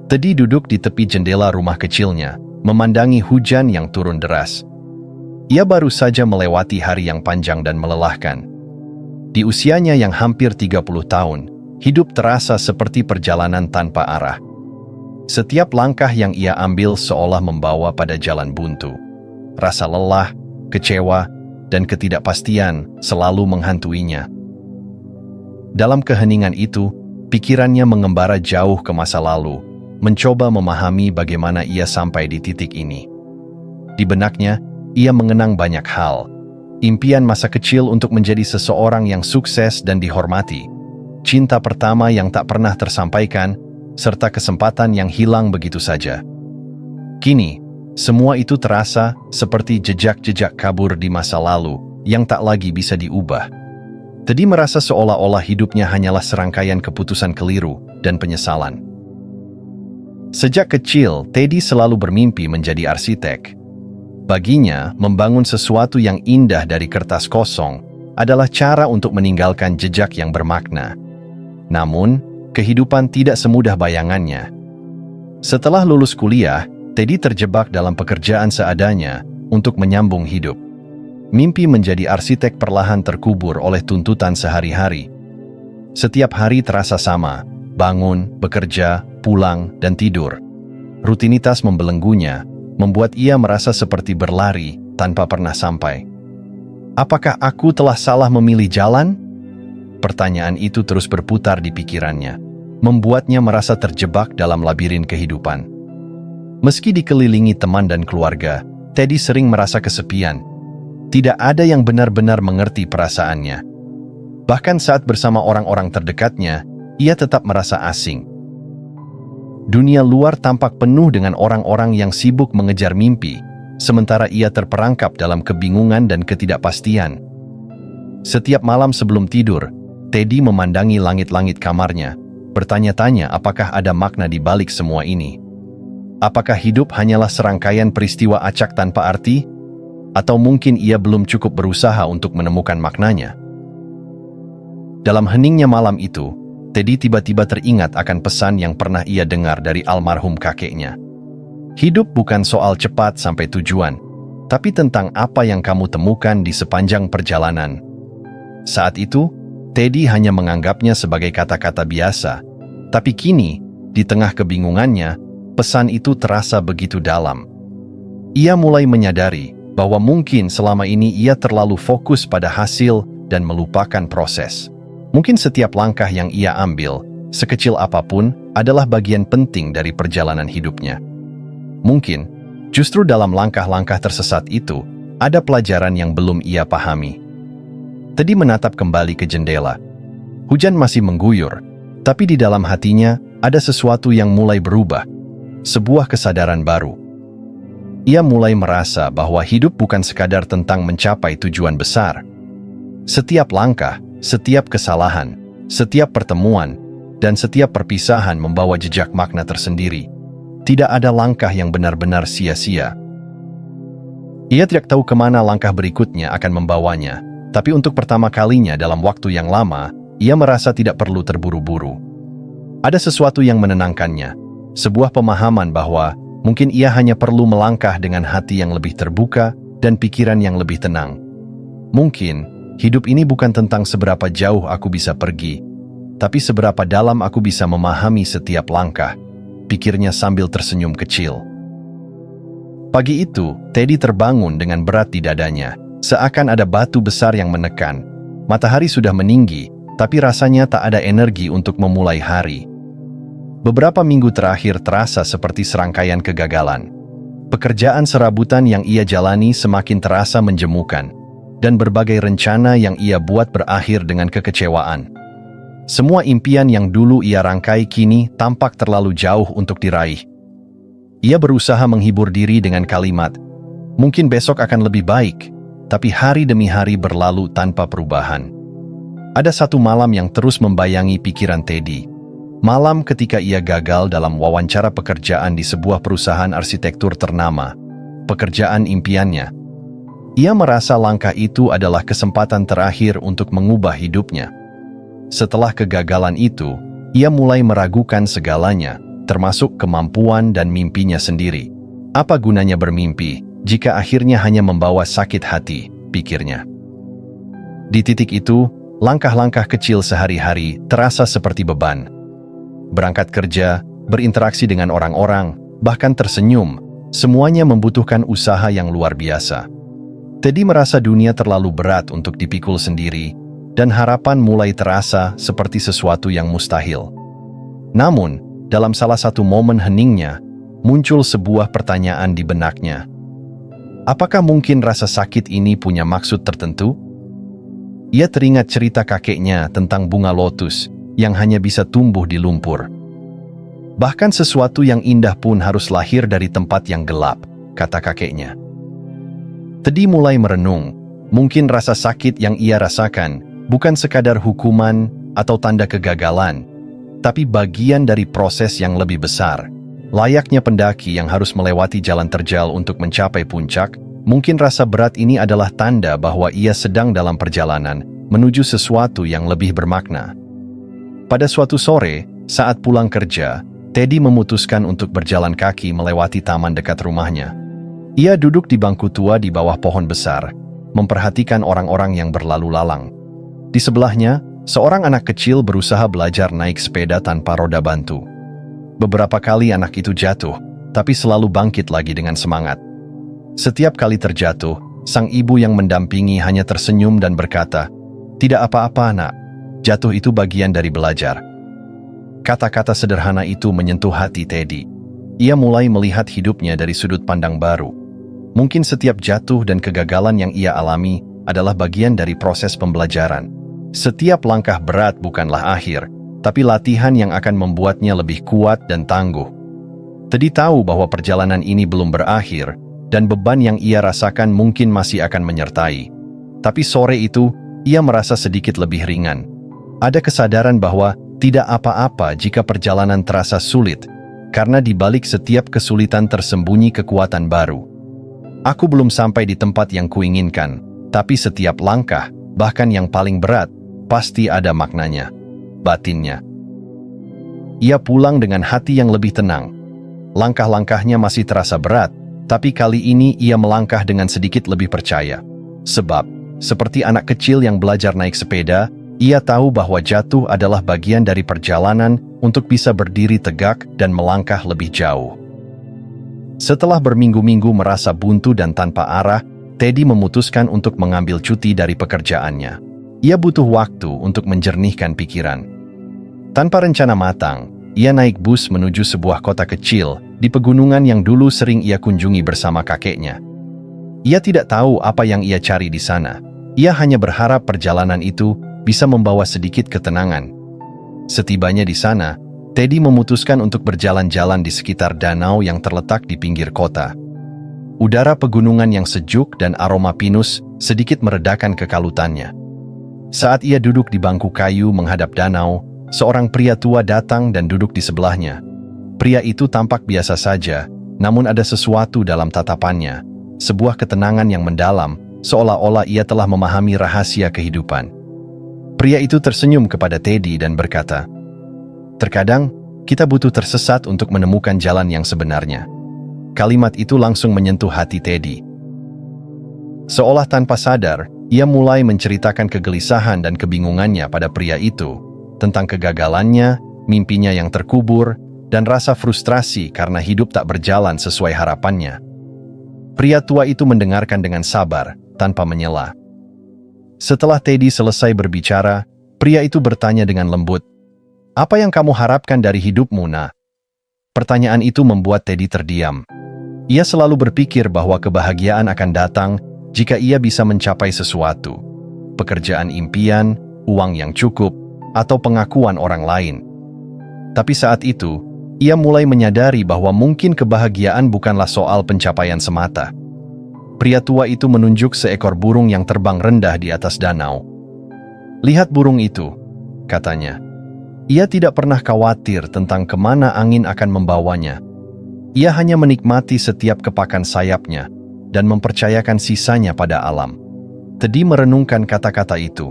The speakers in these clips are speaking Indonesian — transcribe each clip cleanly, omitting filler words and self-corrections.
Teddy duduk di tepi jendela rumah kecilnya, memandangi hujan yang turun deras. Ia baru saja melewati hari yang panjang dan melelahkan. Di usianya yang hampir 30 tahun, hidup terasa seperti perjalanan tanpa arah. Setiap langkah yang ia ambil seolah membawa pada jalan buntu. Rasa lelah, kecewa, dan ketidakpastian selalu menghantuinya. Dalam keheningan itu, pikirannya mengembara jauh ke masa lalu, mencoba memahami bagaimana ia sampai di titik ini. Di benaknya, ia mengenang banyak hal. Impian masa kecil untuk menjadi seseorang yang sukses dan dihormati, cinta pertama yang tak pernah tersampaikan, serta kesempatan yang hilang begitu saja. Kini, semua itu terasa seperti jejak-jejak kabur di masa lalu yang tak lagi bisa diubah. Teddy merasa seolah-olah hidupnya hanyalah serangkaian keputusan keliru dan penyesalan. Sejak kecil, Teddy selalu bermimpi menjadi arsitek. Baginya, membangun sesuatu yang indah dari kertas kosong adalah cara untuk meninggalkan jejak yang bermakna. Namun, kehidupan tidak semudah bayangannya. Setelah lulus kuliah, Teddy terjebak dalam pekerjaan seadanya untuk menyambung hidup. Mimpi menjadi arsitek perlahan terkubur oleh tuntutan sehari-hari. Setiap hari terasa sama, bangun, bekerja, pulang, dan tidur. Rutinitas membelenggunya, membuat ia merasa seperti berlari tanpa pernah sampai. Apakah aku telah salah memilih jalan? Pertanyaan itu terus berputar di pikirannya, membuatnya merasa terjebak dalam labirin kehidupan. Meski dikelilingi teman dan keluarga, Teddy sering merasa kesepian. Tidak ada yang benar-benar mengerti perasaannya. Bahkan saat bersama orang-orang terdekatnya, ia tetap merasa asing. Dunia luar tampak penuh dengan orang-orang yang sibuk mengejar mimpi, sementara ia terperangkap dalam kebingungan dan ketidakpastian. Setiap malam sebelum tidur, Teddy memandangi langit-langit kamarnya, bertanya-tanya apakah ada makna di balik semua ini. Apakah hidup hanyalah serangkaian peristiwa acak tanpa arti? Atau mungkin ia belum cukup berusaha untuk menemukan maknanya? Dalam heningnya malam itu, Teddy tiba-tiba teringat akan pesan yang pernah ia dengar dari almarhum kakeknya. Hidup bukan soal cepat sampai tujuan, tapi tentang apa yang kamu temukan di sepanjang perjalanan. Saat itu, Teddy hanya menganggapnya sebagai kata-kata biasa, tapi kini, di tengah kebingungannya, pesan itu terasa begitu dalam. Ia mulai menyadari bahwa mungkin selama ini ia terlalu fokus pada hasil dan melupakan proses. Mungkin setiap langkah yang ia ambil, sekecil apapun, adalah bagian penting dari perjalanan hidupnya. Mungkin, justru dalam langkah-langkah tersesat itu, ada pelajaran yang belum ia pahami. Teddy menatap kembali ke jendela. Hujan masih mengguyur, tapi di dalam hatinya ada sesuatu yang mulai berubah, sebuah kesadaran baru. Ia mulai merasa bahwa hidup bukan sekadar tentang mencapai tujuan besar. Setiap langkah, setiap kesalahan, setiap pertemuan, dan setiap perpisahan membawa jejak makna tersendiri. Tidak ada langkah yang benar-benar sia-sia. Ia tidak tahu kemana langkah berikutnya akan membawanya, tapi untuk pertama kalinya dalam waktu yang lama, ia merasa tidak perlu terburu-buru. Ada sesuatu yang menenangkannya, sebuah pemahaman bahwa mungkin ia hanya perlu melangkah dengan hati yang lebih terbuka dan pikiran yang lebih tenang. Mungkin hidup ini bukan tentang seberapa jauh aku bisa pergi, tapi seberapa dalam aku bisa memahami setiap langkah, pikirnya sambil tersenyum kecil. Pagi itu, Teddy terbangun dengan berat di dadanya, seakan ada batu besar yang menekan. Matahari sudah meninggi, tapi rasanya tak ada energi untuk memulai hari. Beberapa minggu terakhir terasa seperti serangkaian kegagalan. Pekerjaan serabutan yang ia jalani semakin terasa menjemukan, dan berbagai rencana yang ia buat berakhir dengan kekecewaan. Semua impian yang dulu ia rangkai kini tampak terlalu jauh untuk diraih. Ia berusaha menghibur diri dengan kalimat, "Mungkin besok akan lebih baik," tapi hari demi hari berlalu tanpa perubahan. Ada satu malam yang terus membayangi pikiran Teddy. Malam ketika ia gagal dalam wawancara pekerjaan di sebuah perusahaan arsitektur ternama, pekerjaan impiannya. Ia merasa langkah itu adalah kesempatan terakhir untuk mengubah hidupnya. Setelah kegagalan itu, ia mulai meragukan segalanya, termasuk kemampuan dan mimpinya sendiri. Apa gunanya bermimpi jika akhirnya hanya membawa sakit hati, pikirnya. Di titik itu, langkah-langkah kecil sehari-hari terasa seperti beban. Berangkat kerja, berinteraksi dengan orang-orang, bahkan tersenyum, semuanya membutuhkan usaha yang luar biasa. Teddy merasa dunia terlalu berat untuk dipikul sendiri, dan harapan mulai terasa seperti sesuatu yang mustahil. Namun, dalam salah satu momen heningnya, muncul sebuah pertanyaan di benaknya. Apakah mungkin rasa sakit ini punya maksud tertentu? Ia teringat cerita kakeknya tentang bunga lotus yang hanya bisa tumbuh di lumpur. Bahkan sesuatu yang indah pun harus lahir dari tempat yang gelap, kata kakeknya. Teddy mulai merenung, mungkin rasa sakit yang ia rasakan bukan sekadar hukuman atau tanda kegagalan, tapi bagian dari proses yang lebih besar. Layaknya pendaki yang harus melewati jalan terjal untuk mencapai puncak, mungkin rasa berat ini adalah tanda bahwa ia sedang dalam perjalanan menuju sesuatu yang lebih bermakna. Pada suatu sore, saat pulang kerja, Teddy memutuskan untuk berjalan kaki melewati taman dekat rumahnya. Ia duduk di bangku tua di bawah pohon besar, memperhatikan orang-orang yang berlalu lalang. Di sebelahnya, seorang anak kecil berusaha belajar naik sepeda tanpa roda bantu. Beberapa kali anak itu jatuh, tapi selalu bangkit lagi dengan semangat. Setiap kali terjatuh, sang ibu yang mendampingi hanya tersenyum dan berkata, "Tidak apa-apa, Nak. Jatuh itu bagian dari belajar." Kata-kata sederhana itu menyentuh hati Teddy. Ia mulai melihat hidupnya dari sudut pandang baru. Mungkin setiap jatuh dan kegagalan yang ia alami adalah bagian dari proses pembelajaran. Setiap langkah berat bukanlah akhir, tapi latihan yang akan membuatnya lebih kuat dan tangguh. Teddy tahu bahwa perjalanan ini belum berakhir, dan beban yang ia rasakan mungkin masih akan menyertai. Tapi sore itu, ia merasa sedikit lebih ringan. Ada kesadaran bahwa tidak apa-apa jika perjalanan terasa sulit, karena di balik setiap kesulitan tersembunyi kekuatan baru. Aku belum sampai di tempat yang kuinginkan, tapi setiap langkah, bahkan yang paling berat, pasti ada maknanya. Batinnya. Ia pulang dengan hati yang lebih tenang. Langkah-langkahnya masih terasa berat, tapi kali ini ia melangkah dengan sedikit lebih percaya. Sebab, seperti anak kecil yang belajar naik sepeda, ia tahu bahwa jatuh adalah bagian dari perjalanan untuk bisa berdiri tegak dan melangkah lebih jauh. Setelah berminggu-minggu merasa buntu dan tanpa arah, Teddy memutuskan untuk mengambil cuti dari pekerjaannya. Ia butuh waktu untuk menjernihkan pikiran. Tanpa rencana matang, ia naik bus menuju sebuah kota kecil di pegunungan yang dulu sering ia kunjungi bersama kakeknya. Ia tidak tahu apa yang ia cari di sana. Ia hanya berharap perjalanan itu bisa membawa sedikit ketenangan. Setibanya di sana, Teddy memutuskan untuk berjalan-jalan di sekitar danau yang terletak di pinggir kota. Udara pegunungan yang sejuk dan aroma pinus sedikit meredakan kekalutannya. Saat ia duduk di bangku kayu menghadap danau, seorang pria tua datang dan duduk di sebelahnya. Pria itu tampak biasa saja, namun ada sesuatu dalam tatapannya, sebuah ketenangan yang mendalam, seolah-olah ia telah memahami rahasia kehidupan. Pria itu tersenyum kepada Teddy dan berkata, "Terkadang, kita butuh tersesat untuk menemukan jalan yang sebenarnya." Kalimat itu langsung menyentuh hati Teddy. Seolah tanpa sadar, ia mulai menceritakan kegelisahan dan kebingungannya pada pria itu, tentang kegagalannya, mimpinya yang terkubur, dan rasa frustrasi karena hidup tak berjalan sesuai harapannya. Pria tua itu mendengarkan dengan sabar, tanpa menyela. Setelah Teddy selesai berbicara, pria itu bertanya dengan lembut, "Apa yang kamu harapkan dari hidupmu, Nak?" Pertanyaan itu membuat Teddy terdiam. Ia selalu berpikir bahwa kebahagiaan akan datang jika ia bisa mencapai sesuatu. Pekerjaan impian, uang yang cukup, atau pengakuan orang lain. Tapi saat itu, ia mulai menyadari bahwa mungkin kebahagiaan bukanlah soal pencapaian semata. Pria tua itu menunjuk seekor burung yang terbang rendah di atas danau. "Lihat burung itu," katanya. Ia tidak pernah khawatir tentang kemana angin akan membawanya. Ia hanya menikmati setiap kepakan sayapnya dan mempercayakan sisanya pada alam. Teddy merenungkan kata-kata itu.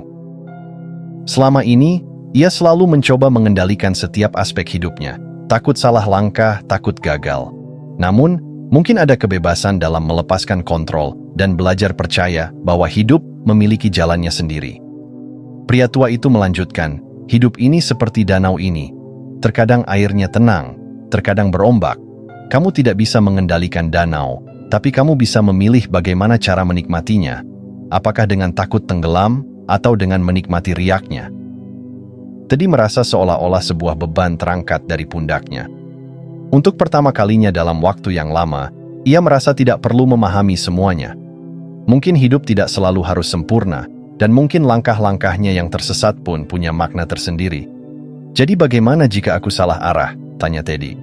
Selama ini, ia selalu mencoba mengendalikan setiap aspek hidupnya, takut salah langkah, takut gagal. Namun, mungkin ada kebebasan dalam melepaskan kontrol dan belajar percaya bahwa hidup memiliki jalannya sendiri. Pria tua itu melanjutkan, hidup ini seperti danau ini. Terkadang airnya tenang, terkadang berombak. Kamu tidak bisa mengendalikan danau, tapi kamu bisa memilih bagaimana cara menikmatinya. Apakah dengan takut tenggelam atau dengan menikmati riaknya? Teddy merasa seolah-olah sebuah beban terangkat dari pundaknya. Untuk pertama kalinya dalam waktu yang lama, ia merasa tidak perlu memahami semuanya. Mungkin hidup tidak selalu harus sempurna, dan mungkin langkah-langkahnya yang tersesat pun punya makna tersendiri. Jadi bagaimana jika aku salah arah? Tanya Teddy.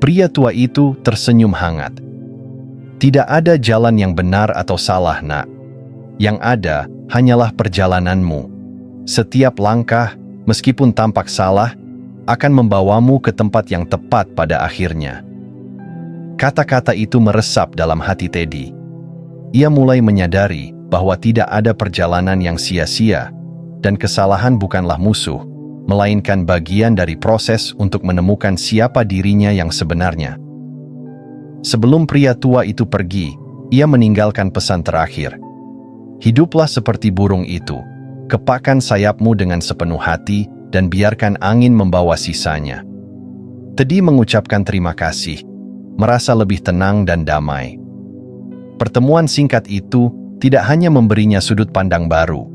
Pria tua itu tersenyum hangat. Tidak ada jalan yang benar atau salah, nak. Yang ada hanyalah perjalananmu. Setiap langkah, meskipun tampak salah, akan membawamu ke tempat yang tepat pada akhirnya. Kata-kata itu meresap dalam hati Teddy. Ia mulai menyadari bahwa tidak ada perjalanan yang sia-sia, dan kesalahan bukanlah musuh, melainkan bagian dari proses untuk menemukan siapa dirinya yang sebenarnya. Sebelum pria tua itu pergi, ia meninggalkan pesan terakhir. Hiduplah seperti burung itu, kepakkan sayapmu dengan sepenuh hati dan biarkan angin membawa sisanya. Teddy mengucapkan terima kasih, merasa lebih tenang dan damai. Pertemuan singkat itu tidak hanya memberinya sudut pandang baru,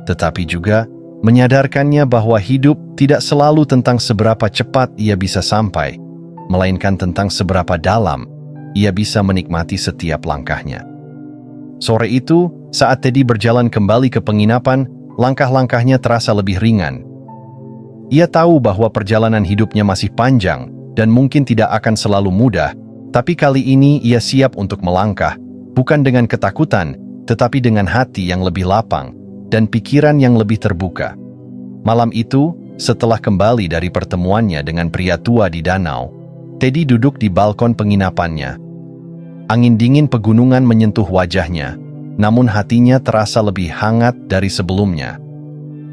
tetapi juga menyadarkannya bahwa hidup tidak selalu tentang seberapa cepat ia bisa sampai, melainkan tentang seberapa dalam ia bisa menikmati setiap langkahnya. Sore itu, saat Teddy berjalan kembali ke penginapan, langkah-langkahnya terasa lebih ringan. Ia tahu bahwa perjalanan hidupnya masih panjang dan mungkin tidak akan selalu mudah, tapi kali ini ia siap untuk melangkah, bukan dengan ketakutan, tetapi dengan hati yang lebih lapang dan pikiran yang lebih terbuka. Malam itu, setelah kembali dari pertemuannya dengan pria tua di danau, Teddy duduk di balkon penginapannya. Angin dingin pegunungan menyentuh wajahnya, namun hatinya terasa lebih hangat dari sebelumnya.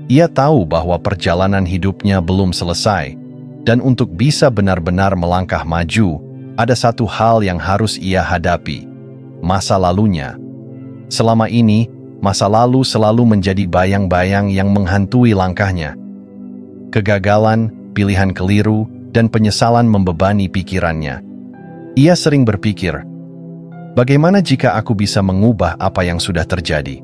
Ia tahu bahwa perjalanan hidupnya belum selesai, dan untuk bisa benar-benar melangkah maju, ada satu hal yang harus ia hadapi: masa lalunya. Selama ini, masa lalu selalu menjadi bayang-bayang yang menghantui langkahnya. Kegagalan, pilihan keliru, dan penyesalan membebani pikirannya. Ia sering berpikir, bagaimana jika aku bisa mengubah apa yang sudah terjadi?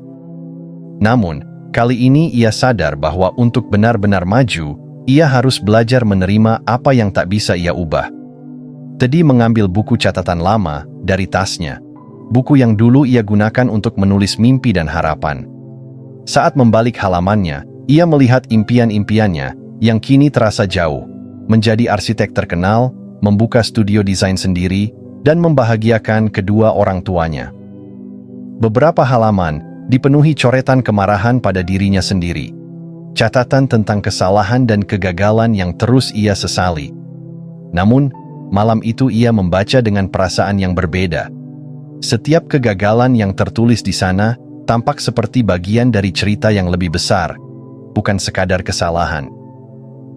Namun, kali ini ia sadar bahwa untuk benar-benar maju, ia harus belajar menerima apa yang tak bisa ia ubah. Teddy mengambil buku catatan lama dari tasnya, buku yang dulu ia gunakan untuk menulis mimpi dan harapan. Saat membalik halamannya, ia melihat impian-impiannya yang kini terasa jauh, menjadi arsitek terkenal, membuka studio desain sendiri, dan membahagiakan kedua orang tuanya. Beberapa halaman dipenuhi coretan kemarahan pada dirinya sendiri, catatan tentang kesalahan dan kegagalan yang terus ia sesali. Namun, malam itu ia membaca dengan perasaan yang berbeda. Setiap kegagalan yang tertulis di sana tampak seperti bagian dari cerita yang lebih besar, bukan sekadar kesalahan.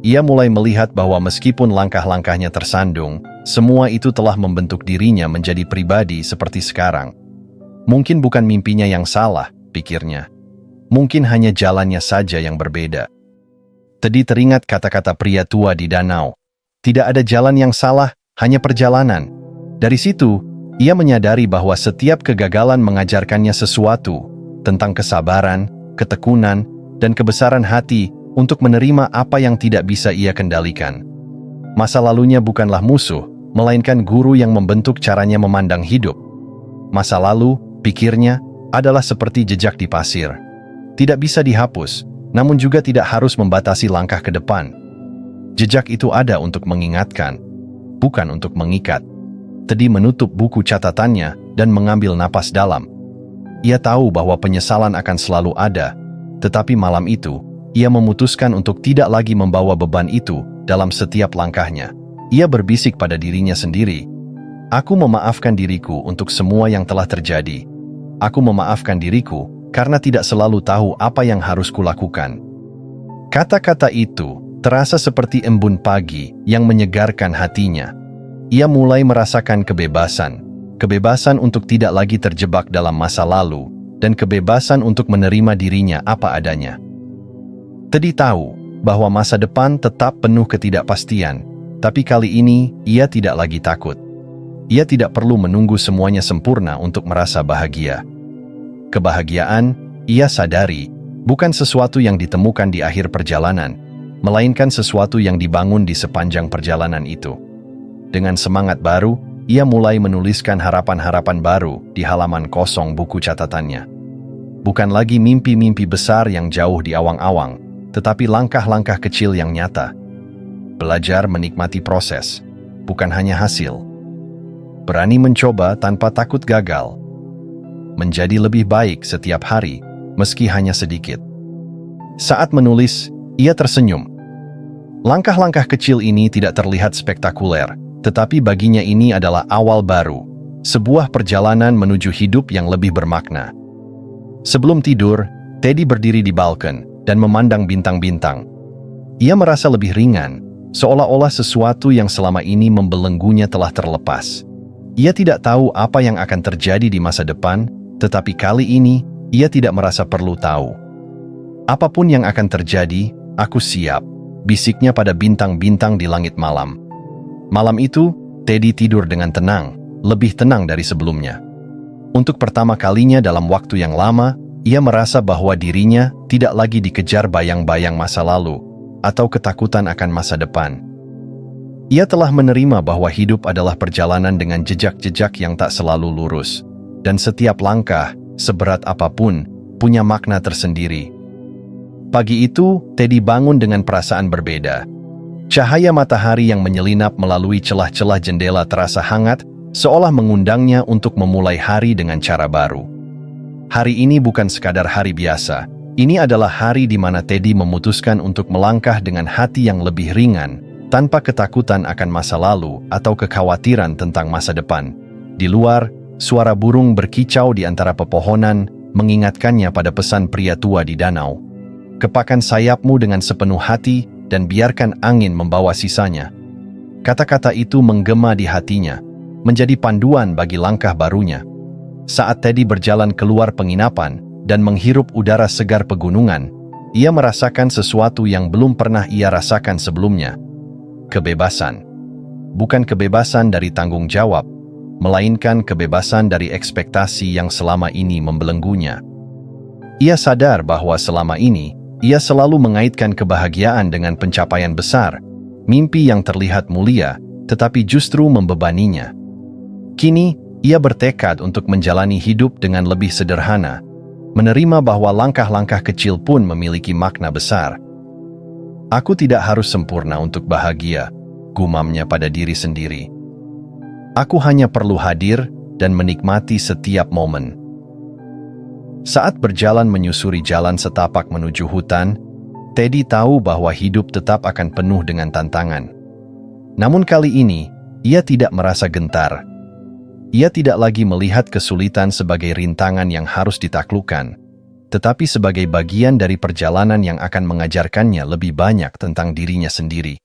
Ia mulai melihat bahwa meskipun langkah-langkahnya tersandung, semua itu telah membentuk dirinya menjadi pribadi seperti sekarang. Mungkin bukan mimpinya yang salah, pikirnya. Mungkin hanya jalannya saja yang berbeda. Teddy teringat kata-kata pria tua di danau. Tidak ada jalan yang salah, hanya perjalanan. Dari situ, ia menyadari bahwa setiap kegagalan mengajarkannya sesuatu tentang kesabaran, ketekunan, dan kebesaran hati untuk menerima apa yang tidak bisa ia kendalikan. Masa lalunya bukanlah musuh, melainkan guru yang membentuk caranya memandang hidup. Masa lalu, pikirnya, adalah seperti jejak di pasir. Tidak bisa dihapus, namun juga tidak harus membatasi langkah ke depan. Jejak itu ada untuk mengingatkan, bukan untuk mengikat. Teddy menutup buku catatannya dan mengambil napas dalam. Ia tahu bahwa penyesalan akan selalu ada, tetapi malam itu, ia memutuskan untuk tidak lagi membawa beban itu dalam setiap langkahnya. Ia berbisik pada dirinya sendiri, "Aku memaafkan diriku untuk semua yang telah terjadi. Aku memaafkan diriku karena tidak selalu tahu apa yang harus kulakukan." Kata-kata itu terasa seperti embun pagi yang menyegarkan hatinya. Ia mulai merasakan kebebasan untuk tidak lagi terjebak dalam masa lalu, dan kebebasan untuk menerima dirinya apa adanya. Teddy tahu bahwa masa depan tetap penuh ketidakpastian, tapi kali ini ia tidak lagi takut. Ia tidak perlu menunggu semuanya sempurna untuk merasa bahagia. Kebahagiaan, ia sadari, bukan sesuatu yang ditemukan di akhir perjalanan, melainkan sesuatu yang dibangun di sepanjang perjalanan itu. Dengan semangat baru, ia mulai menuliskan harapan-harapan baru di halaman kosong buku catatannya. Bukan lagi mimpi-mimpi besar yang jauh di awang-awang, tetapi langkah-langkah kecil yang nyata. Belajar menikmati proses, bukan hanya hasil. Berani mencoba tanpa takut gagal. Menjadi lebih baik setiap hari, meski hanya sedikit. Saat menulis, ia tersenyum. Langkah-langkah kecil ini tidak terlihat spektakuler, tetapi baginya ini adalah awal baru, sebuah perjalanan menuju hidup yang lebih bermakna. Sebelum tidur, Teddy berdiri di balkon dan memandang bintang-bintang. Ia merasa lebih ringan, seolah-olah sesuatu yang selama ini membelenggunya telah terlepas. Ia tidak tahu apa yang akan terjadi di masa depan, tetapi kali ini ia tidak merasa perlu tahu. Apapun yang akan terjadi, aku siap, bisiknya pada bintang-bintang di langit malam. Malam itu, Teddy tidur dengan tenang, lebih tenang dari sebelumnya. Untuk pertama kalinya dalam waktu yang lama, ia merasa bahwa dirinya tidak lagi dikejar bayang-bayang masa lalu atau ketakutan akan masa depan. Ia telah menerima bahwa hidup adalah perjalanan dengan jejak-jejak yang tak selalu lurus, dan setiap langkah, seberat apapun, punya makna tersendiri. Pagi itu, Teddy bangun dengan perasaan berbeda. Cahaya matahari yang menyelinap melalui celah-celah jendela terasa hangat, seolah mengundangnya untuk memulai hari dengan cara baru. Hari ini bukan sekadar hari biasa, ini adalah hari di mana Teddy memutuskan untuk melangkah dengan hati yang lebih ringan, tanpa ketakutan akan masa lalu atau kekhawatiran tentang masa depan. Di luar, suara burung berkicau di antara pepohonan mengingatkannya pada pesan pria tua di danau. Kepakan sayapmu dengan sepenuh hati dan biarkan angin membawa sisanya. Kata-kata itu menggema di hatinya, menjadi panduan bagi langkah barunya. Saat Teddy berjalan keluar penginapan dan menghirup udara segar pegunungan, ia merasakan sesuatu yang belum pernah ia rasakan sebelumnya. Kebebasan. Bukan kebebasan dari tanggung jawab, melainkan kebebasan dari ekspektasi yang selama ini membelenggunya. Ia sadar bahwa selama ini, ia selalu mengaitkan kebahagiaan dengan pencapaian besar, mimpi yang terlihat mulia, tetapi justru membebaninya. Kini, ia bertekad untuk menjalani hidup dengan lebih sederhana, menerima bahwa langkah-langkah kecil pun memiliki makna besar. Aku tidak harus sempurna untuk bahagia, gumamnya pada diri sendiri. Aku hanya perlu hadir dan menikmati setiap momen. Saat berjalan menyusuri jalan setapak menuju hutan, Teddy tahu bahwa hidup tetap akan penuh dengan tantangan. Namun kali ini, ia tidak merasa gentar. Ia tidak lagi melihat kesulitan sebagai rintangan yang harus ditaklukkan, tetapi sebagai bagian dari perjalanan yang akan mengajarkannya lebih banyak tentang dirinya sendiri.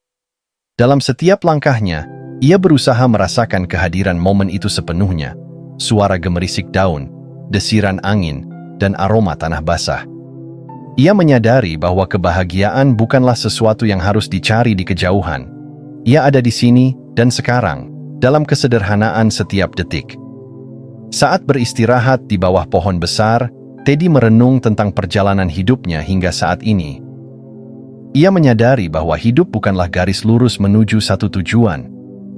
Dalam setiap langkahnya, ia berusaha merasakan kehadiran momen itu sepenuhnya, suara gemerisik daun, desiran angin, dan aroma tanah basah. Ia menyadari bahwa kebahagiaan bukanlah sesuatu yang harus dicari di kejauhan. Ia ada di sini dan sekarang, dalam kesederhanaan setiap detik. Saat beristirahat di bawah pohon besar, Teddy merenung tentang perjalanan hidupnya hingga saat ini. Ia menyadari bahwa hidup bukanlah garis lurus menuju satu tujuan,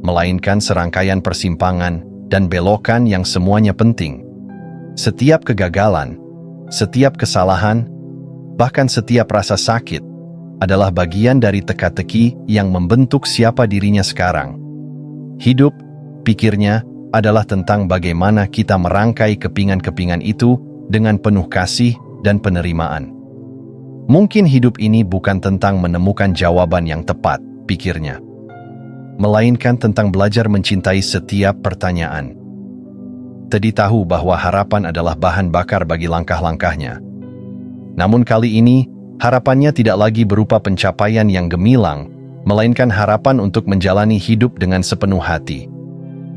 melainkan serangkaian persimpangan dan belokan yang semuanya penting. Setiap kegagalan, setiap kesalahan, bahkan setiap rasa sakit, adalah bagian dari teka-teki yang membentuk siapa dirinya sekarang. Hidup, pikirnya, adalah tentang bagaimana kita merangkai kepingan-kepingan itu dengan penuh kasih dan penerimaan. Mungkin hidup ini bukan tentang menemukan jawaban yang tepat, pikirnya, melainkan tentang belajar mencintai setiap pertanyaan. Teddy tahu bahwa harapan adalah bahan bakar bagi langkah-langkahnya. Namun kali ini, Harapannya tidak lagi berupa pencapaian yang gemilang, melainkan harapan untuk menjalani hidup dengan sepenuh hati.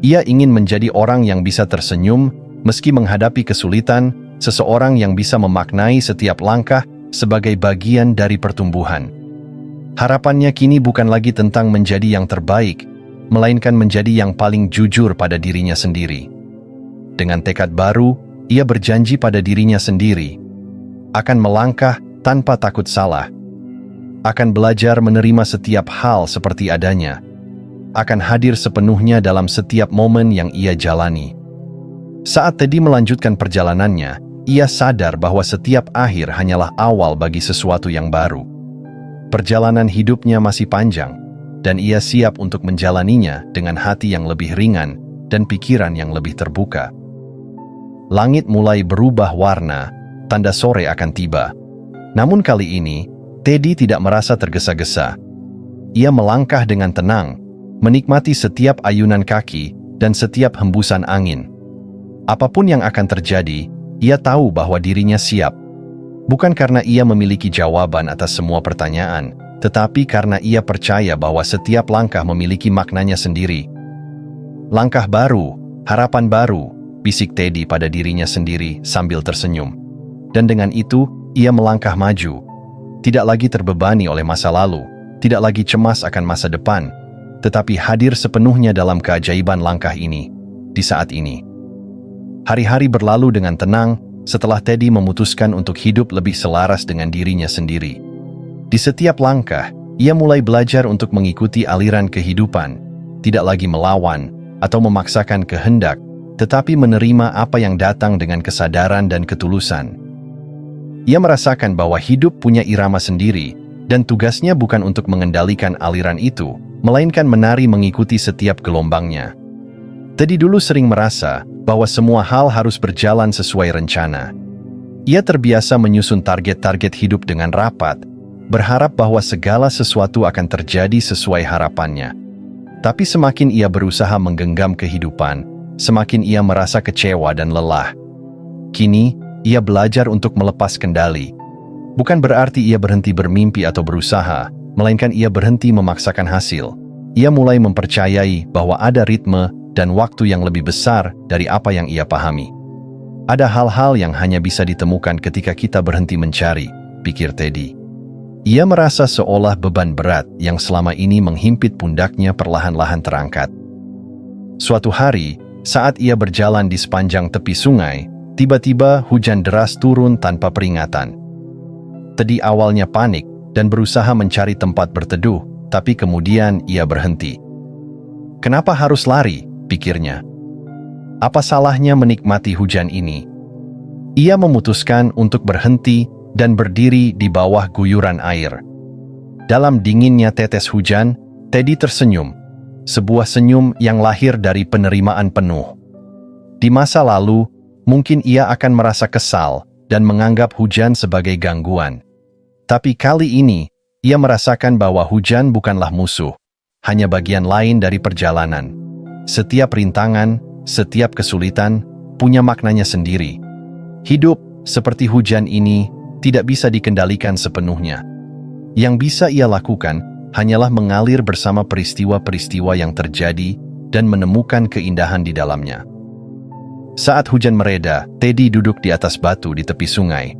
Ia ingin menjadi orang yang bisa tersenyum meski menghadapi kesulitan, seseorang yang bisa memaknai setiap langkah sebagai bagian dari pertumbuhan. Harapannya kini bukan lagi tentang menjadi yang terbaik, melainkan menjadi yang paling jujur pada dirinya sendiri. Dengan tekad baru, ia berjanji pada dirinya sendiri akan melangkah tanpa takut salah, akan belajar menerima setiap hal seperti adanya, akan hadir sepenuhnya dalam setiap momen yang ia jalani. Saat Teddy melanjutkan perjalanannya, ia sadar bahwa setiap akhir hanyalah awal bagi sesuatu yang baru. Perjalanan hidupnya masih panjang, dan ia siap untuk menjalaninya dengan hati yang lebih ringan dan pikiran yang lebih terbuka. Langit mulai berubah warna, tanda sore akan tiba. Namun kali ini, Teddy tidak merasa tergesa-gesa. Ia melangkah dengan tenang, menikmati setiap ayunan kaki dan setiap hembusan angin. Apapun yang akan terjadi, ia tahu bahwa dirinya siap. Bukan karena ia memiliki jawaban atas semua pertanyaan, tetapi karena ia percaya bahwa setiap langkah memiliki maknanya sendiri. Langkah baru, harapan baru, bisik Teddy pada dirinya sendiri sambil tersenyum. Dan dengan itu, ia melangkah maju. Tidak lagi terbebani oleh masa lalu, tidak lagi cemas akan masa depan, tetapi hadir sepenuhnya dalam keajaiban langkah ini, di saat ini. Hari-hari berlalu dengan tenang setelah Teddy memutuskan untuk hidup lebih selaras dengan dirinya sendiri. Di setiap langkah, ia mulai belajar untuk mengikuti aliran kehidupan, tidak lagi melawan atau memaksakan kehendak, tetapi menerima apa yang datang dengan kesadaran dan ketulusan. Ia merasakan bahwa hidup punya irama sendiri, dan tugasnya bukan untuk mengendalikan aliran itu, melainkan menari mengikuti setiap gelombangnya. Teddy dulu sering merasa bahwa semua hal harus berjalan sesuai rencana. Ia terbiasa menyusun target-target hidup dengan rapat, berharap bahwa segala sesuatu akan terjadi sesuai harapannya. Tapi semakin ia berusaha menggenggam kehidupan, semakin ia merasa kecewa dan lelah. Kini, ia belajar untuk melepas kendali. Bukan berarti ia berhenti bermimpi atau berusaha, melainkan ia berhenti memaksakan hasil. Ia mulai mempercayai bahwa ada ritme dan waktu yang lebih besar dari apa yang ia pahami. Ada hal-hal yang hanya bisa ditemukan ketika kita berhenti mencari, pikir Teddy. Ia merasa seolah beban berat yang selama ini menghimpit pundaknya perlahan-lahan terangkat. Suatu hari, saat ia berjalan di sepanjang tepi sungai, tiba-tiba hujan deras turun tanpa peringatan. Teddy awalnya panik dan berusaha mencari tempat berteduh, tapi kemudian ia berhenti. Kenapa harus lari, pikirnya. Apa salahnya menikmati hujan ini? Ia memutuskan untuk berhenti dan berdiri di bawah guyuran air. Dalam dinginnya tetes hujan, Teddy tersenyum. Sebuah senyum yang lahir dari penerimaan penuh. Di masa lalu, mungkin ia akan merasa kesal dan menganggap hujan sebagai gangguan. Tapi kali ini, ia merasakan bahwa hujan bukanlah musuh, hanya bagian lain dari perjalanan. Setiap rintangan, setiap kesulitan, punya maknanya sendiri. Hidup, seperti hujan ini, tidak bisa dikendalikan sepenuhnya. Yang bisa ia lakukan, hanyalah mengalir bersama peristiwa-peristiwa yang terjadi dan menemukan keindahan di dalamnya. Saat hujan mereda, Teddy duduk di atas batu di tepi sungai.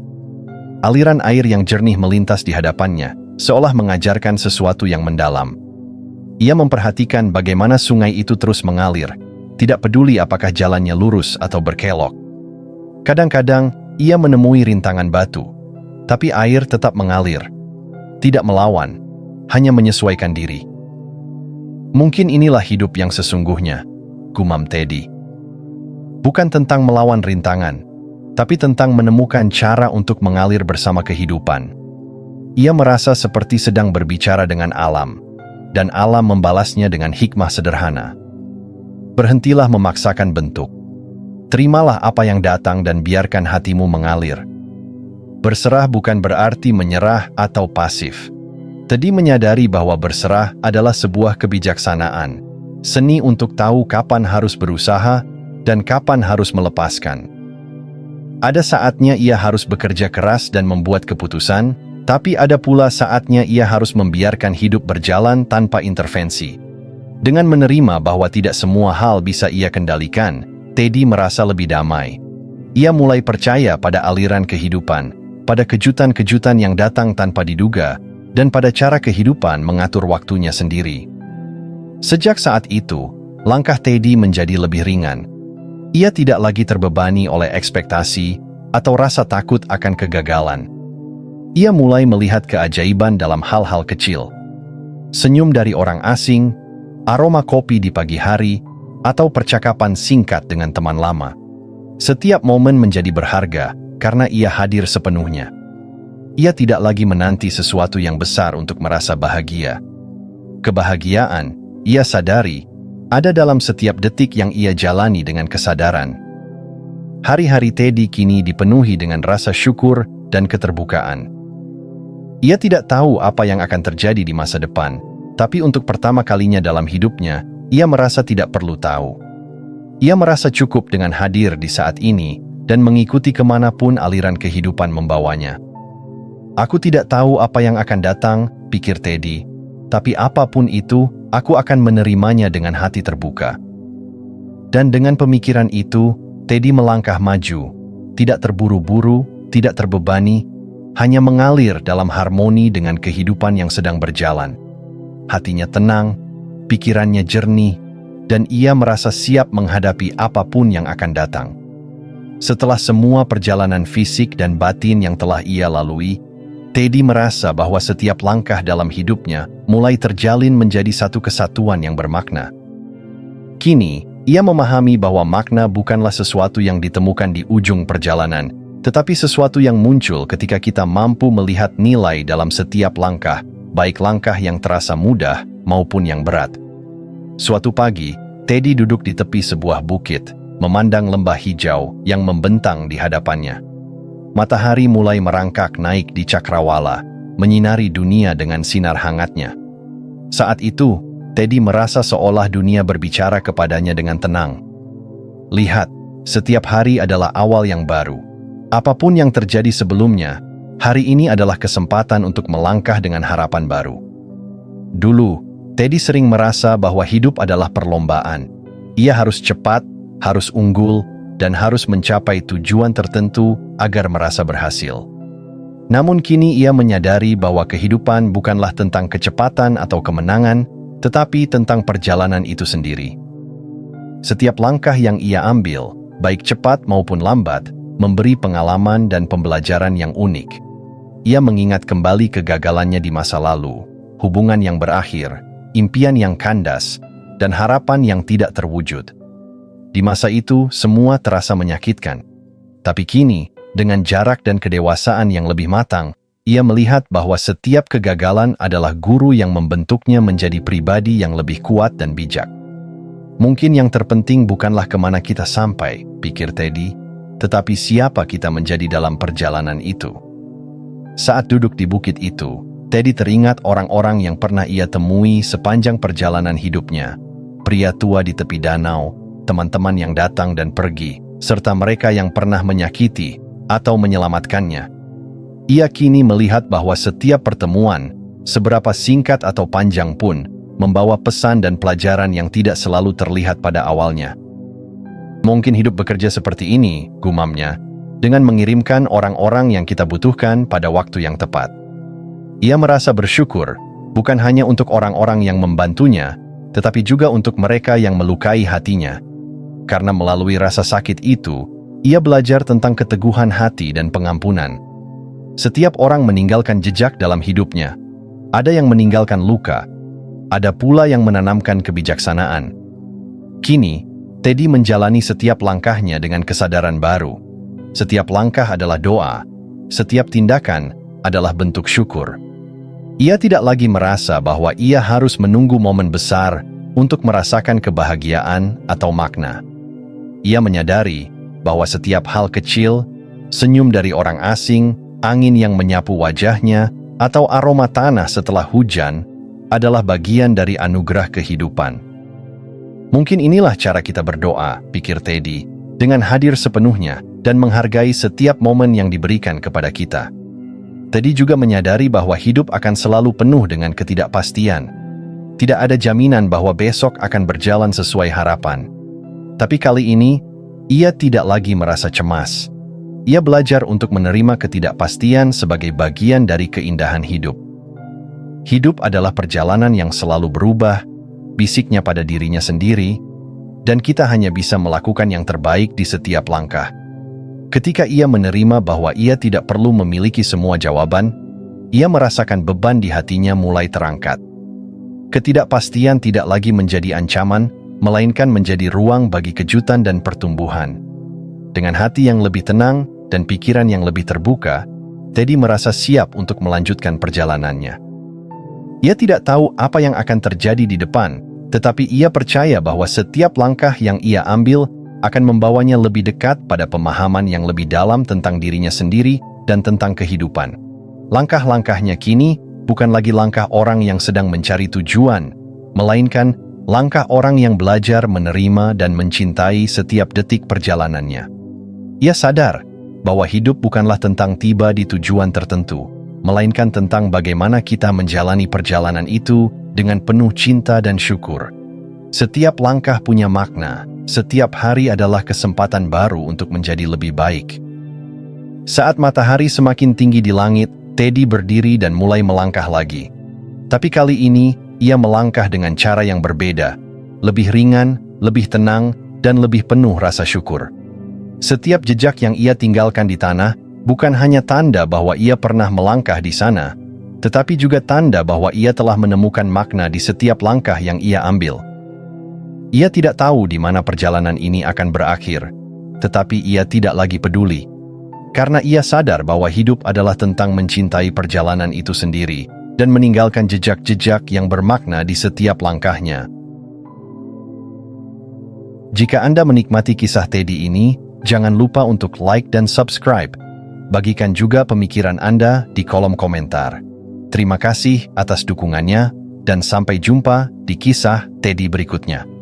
Aliran air yang jernih melintas di hadapannya, seolah mengajarkan sesuatu yang mendalam. Ia memperhatikan bagaimana sungai itu terus mengalir, tidak peduli apakah jalannya lurus atau berkelok. Kadang-kadang, ia menemui rintangan batu, tapi air tetap mengalir. Tidak melawan, hanya menyesuaikan diri. Mungkin inilah hidup yang sesungguhnya, gumam Teddy. Bukan tentang melawan rintangan, tapi tentang menemukan cara untuk mengalir bersama kehidupan. Ia merasa seperti sedang berbicara dengan alam, dan alam membalasnya dengan hikmah sederhana. Berhentilah memaksakan bentuk. Terimalah apa yang datang dan biarkan hatimu mengalir. Berserah bukan berarti menyerah atau pasif. Teddy menyadari bahwa berserah adalah sebuah kebijaksanaan, seni untuk tahu kapan harus berusaha dan kapan harus melepaskan. Ada saatnya ia harus bekerja keras dan membuat keputusan, Tapi ada pula saatnya ia harus membiarkan hidup berjalan tanpa intervensi. Dengan menerima bahwa tidak semua hal bisa ia kendalikan, Teddy merasa lebih damai. Ia mulai percaya pada aliran kehidupan, pada kejutan-kejutan yang datang tanpa diduga, dan pada cara kehidupan mengatur waktunya sendiri. Sejak saat itu, langkah Teddy menjadi lebih ringan. Ia tidak lagi terbebani oleh ekspektasi atau rasa takut akan kegagalan. Ia mulai melihat keajaiban dalam hal-hal kecil. Senyum dari orang asing, aroma kopi di pagi hari, atau percakapan singkat dengan teman lama. Setiap momen menjadi berharga karena ia hadir sepenuhnya. Ia tidak lagi menanti sesuatu yang besar untuk merasa bahagia. Kebahagiaan, ia sadari, ada dalam setiap detik yang ia jalani dengan kesadaran. Hari-hari Teddy kini dipenuhi dengan rasa syukur dan keterbukaan. Ia tidak tahu apa yang akan terjadi di masa depan, tapi untuk pertama kalinya dalam hidupnya, ia merasa tidak perlu tahu. Ia merasa cukup dengan hadir di saat ini dan mengikuti kemanapun aliran kehidupan membawanya. Aku tidak tahu apa yang akan datang, pikir Teddy, tapi apapun itu, aku akan menerimanya dengan hati terbuka. Dan dengan pemikiran itu, Teddy melangkah maju, tidak terburu-buru, tidak terbebani, hanya mengalir dalam harmoni dengan kehidupan yang sedang berjalan. Hatinya tenang, pikirannya jernih, dan ia merasa siap menghadapi apapun yang akan datang. Setelah semua perjalanan fisik dan batin yang telah ia lalui, Teddy merasa bahwa setiap langkah dalam hidupnya mulai terjalin menjadi satu kesatuan yang bermakna. Kini, ia memahami bahwa makna bukanlah sesuatu yang ditemukan di ujung perjalanan, tetapi sesuatu yang muncul ketika kita mampu melihat nilai dalam setiap langkah, baik langkah yang terasa mudah maupun yang berat. Suatu pagi, Teddy duduk di tepi sebuah bukit, memandang lembah hijau yang membentang di hadapannya. Matahari mulai merangkak naik di cakrawala, menyinari dunia dengan sinar hangatnya. Saat itu, Teddy merasa seolah dunia berbicara kepadanya dengan tenang. Lihat, setiap hari adalah awal yang baru. Apapun yang terjadi sebelumnya, hari ini adalah kesempatan untuk melangkah dengan harapan baru. Dulu, Teddy sering merasa bahwa hidup adalah perlombaan. Ia harus cepat, harus unggul, dan harus mencapai tujuan tertentu agar merasa berhasil. Namun kini ia menyadari bahwa kehidupan bukanlah tentang kecepatan atau kemenangan, tetapi tentang perjalanan itu sendiri. Setiap langkah yang ia ambil, baik cepat maupun lambat, memberi pengalaman dan pembelajaran yang unik. Ia mengingat kembali kegagalannya di masa lalu, hubungan yang berakhir, impian yang kandas, dan harapan yang tidak terwujud. Di masa itu, semua terasa menyakitkan. Tapi kini, dengan jarak dan kedewasaan yang lebih matang, ia melihat bahwa setiap kegagalan adalah guru yang membentuknya menjadi pribadi yang lebih kuat dan bijak. Mungkin yang terpenting bukanlah kemana kita sampai, pikir Teddy, tetapi siapa kita menjadi dalam perjalanan itu. Saat duduk di bukit itu, Teddy teringat orang-orang yang pernah ia temui sepanjang perjalanan hidupnya. Pria tua di tepi danau, teman-teman yang datang dan pergi, serta mereka yang pernah menyakiti atau menyelamatkannya. Ia kini melihat bahwa setiap pertemuan, seberapa singkat atau panjang pun, membawa pesan dan pelajaran yang tidak selalu terlihat pada awalnya. Mungkin hidup bekerja seperti ini, gumamnya, dengan mengirimkan orang-orang yang kita butuhkan pada waktu yang tepat. Ia merasa bersyukur, bukan hanya untuk orang-orang yang membantunya, tetapi juga untuk mereka yang melukai hatinya. Karena melalui rasa sakit itu, ia belajar tentang keteguhan hati dan pengampunan. Setiap orang meninggalkan jejak dalam hidupnya. Ada yang meninggalkan luka, ada pula yang menanamkan kebijaksanaan. Kini, Teddy menjalani setiap langkahnya dengan kesadaran baru. Setiap langkah adalah doa, setiap tindakan adalah bentuk syukur. Ia tidak lagi merasa bahwa ia harus menunggu momen besar untuk merasakan kebahagiaan atau makna. Ia menyadari bahwa setiap hal kecil, senyum dari orang asing, angin yang menyapu wajahnya, atau aroma tanah setelah hujan, adalah bagian dari anugerah kehidupan. Mungkin inilah cara kita berdoa, pikir Teddy, dengan hadir sepenuhnya dan menghargai setiap momen yang diberikan kepada kita. Teddy juga menyadari bahwa hidup akan selalu penuh dengan ketidakpastian. Tidak ada jaminan bahwa besok akan berjalan sesuai harapan. Tapi kali ini, ia tidak lagi merasa cemas. Ia belajar untuk menerima ketidakpastian sebagai bagian dari keindahan hidup. Hidup adalah perjalanan yang selalu berubah, bisiknya pada dirinya sendiri, dan kita hanya bisa melakukan yang terbaik di setiap langkah. Ketika ia menerima bahwa ia tidak perlu memiliki semua jawaban, ia merasakan beban di hatinya mulai terangkat. Ketidakpastian tidak lagi menjadi ancaman, melainkan menjadi ruang bagi kejutan dan pertumbuhan. Dengan hati yang lebih tenang dan pikiran yang lebih terbuka, Teddy merasa siap untuk melanjutkan perjalanannya. Ia tidak tahu apa yang akan terjadi di depan, tetapi ia percaya bahwa setiap langkah yang ia ambil akan membawanya lebih dekat pada pemahaman yang lebih dalam tentang dirinya sendiri dan tentang kehidupan. Langkah-langkahnya kini bukan lagi langkah orang yang sedang mencari tujuan, melainkan langkah orang yang belajar menerima dan mencintai setiap detik perjalanannya. Ia sadar bahwa hidup bukanlah tentang tiba di tujuan tertentu, melainkan tentang bagaimana kita menjalani perjalanan itu dengan penuh cinta dan syukur. Setiap langkah punya makna, setiap hari adalah kesempatan baru untuk menjadi lebih baik. Saat matahari semakin tinggi di langit, Teddy berdiri dan mulai melangkah lagi. Tapi kali ini, ia melangkah dengan cara yang berbeda, lebih ringan, lebih tenang, dan lebih penuh rasa syukur. Setiap jejak yang ia tinggalkan di tanah bukan hanya tanda bahwa ia pernah melangkah di sana, tetapi juga tanda bahwa ia telah menemukan makna di setiap langkah yang ia ambil. Ia tidak tahu di mana perjalanan ini akan berakhir, tetapi ia tidak lagi peduli, karena ia sadar bahwa hidup adalah tentang mencintai perjalanan itu sendiri dan meninggalkan jejak-jejak yang bermakna di setiap langkahnya. Jika Anda menikmati kisah Teddy ini, jangan lupa untuk like dan subscribe. Bagikan juga pemikiran Anda di kolom komentar. Terima kasih atas dukungannya, dan sampai jumpa di kisah Teddy berikutnya.